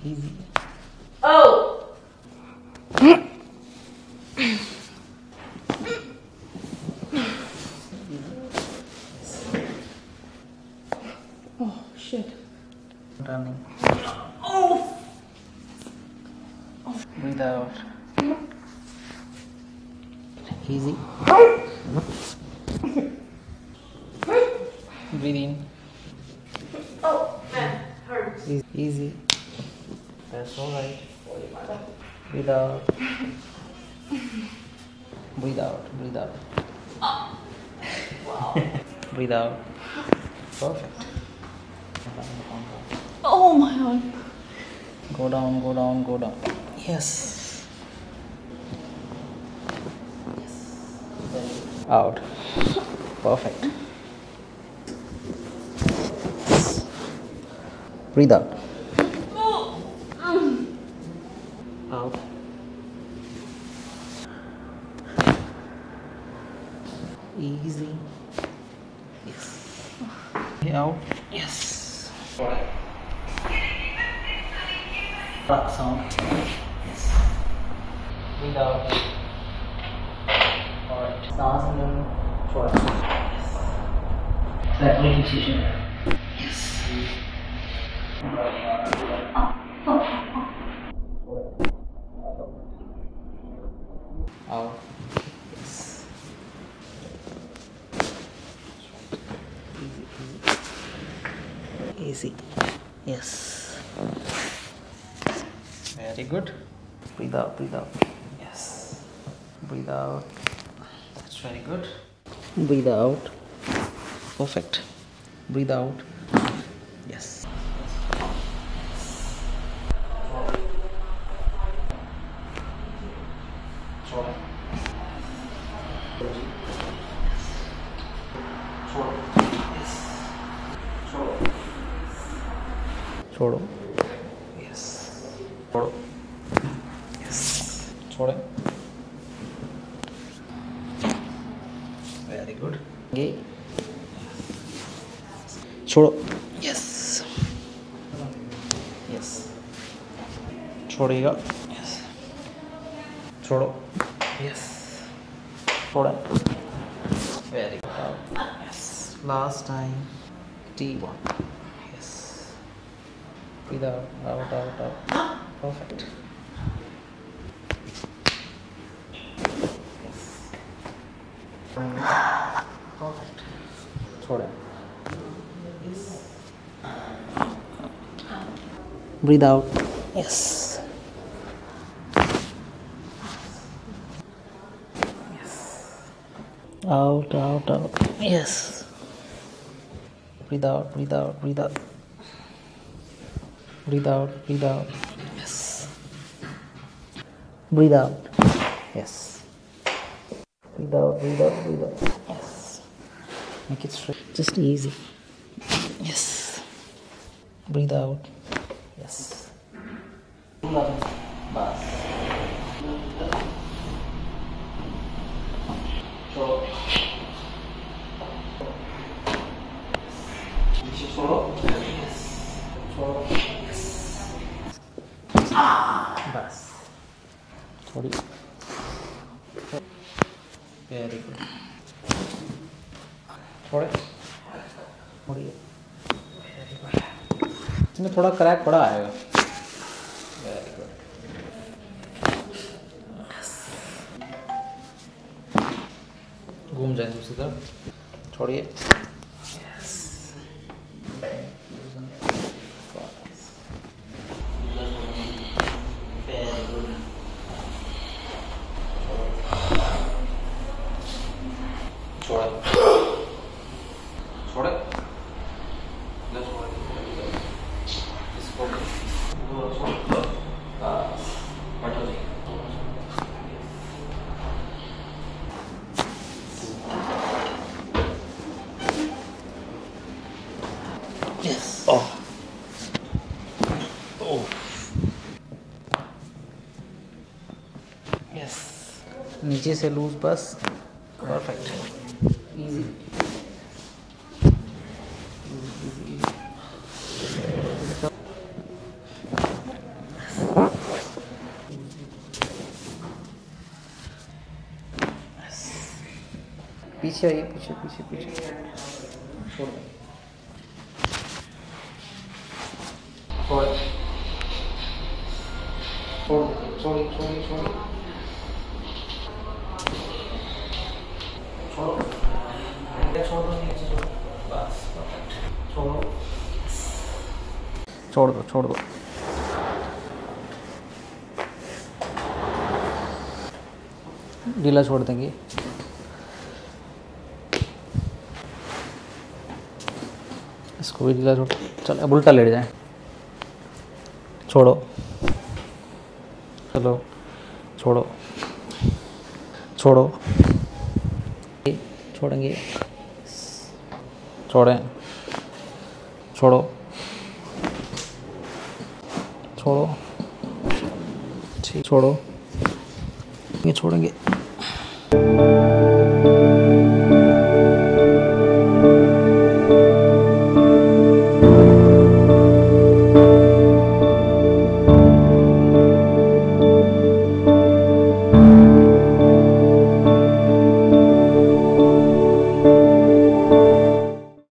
Easy. Oh! Oh, shit. Running. Oh! Breathe out. Easy. Breathe in. Oh, man, hurts. Easy. That's alright. Breathe out. Breathe out. Breathe out. Wow. Breathe out. Perfect. Oh my god. Go down, go down, go down. Yes. Out. Perfect. Breathe out. Out. Easy. Yes. Out. Yes. Rock sound. Yes. Breathe out. Alright. Stance and then throw it. Yes. That relaxation. Yes. Out. Yes. Easy, easy. Easy. Yes. Very good. Breathe out, breathe out. Yes. Breathe out. That's very good. Breathe out. Perfect. Breathe out. Yes. छोड़ो. Yes. छोड़ो. Yes. छोड़े. Very good. ये. छोड़ो. Yes. Yes. छोड़ेगा. Yes. छोड़ो. Yes. छोड़ा. Very good. Yes. Last time. T1. Breathe out, out, out, out. Perfect. Yes. Perfect. छोड़े. Yes. Breathe out. Yes. Yes. Out, out, out. Yes. Breathe out, breathe out, breathe out. Breathe out, breathe out. Yes. Breathe out. Yes. Breathe out, breathe out, breathe out. Yes. Make it straight. Just easy. Yes. Breathe out. Yes. Bas. बस थोड़ी. Very good. थोड़े थोड़ी. Very good. इसमें थोड़ा crack पड़ा आएगा. Very good. घूम जाए दूसरी तरफ. छोड़िए. Yes. Oh. Oh. Yes. नीचे से लूज बस. Perfect. Easy. पीछे आइए, पीछे पीछे पीछे। छोड़ दो, छोड़ छोड़ छोड़ छोड़ छोड़ छोड़ो, छोड़ दो नीचे, छोड़ो बस, परफेक्ट। छोड़ो, छोड़ दो, छोड़ दो। ढीला छोड़ देंगे। इसको भी ढीला छोड़। चल अब उल्टा लेट जाए। छोड़ो, चलो छोड़ो, छोड़ो, छोड़ेंगे, छोड़ें, छोड़ो, छोड़ो, ठीक, छोड़ो, ये छोड़ेंगे।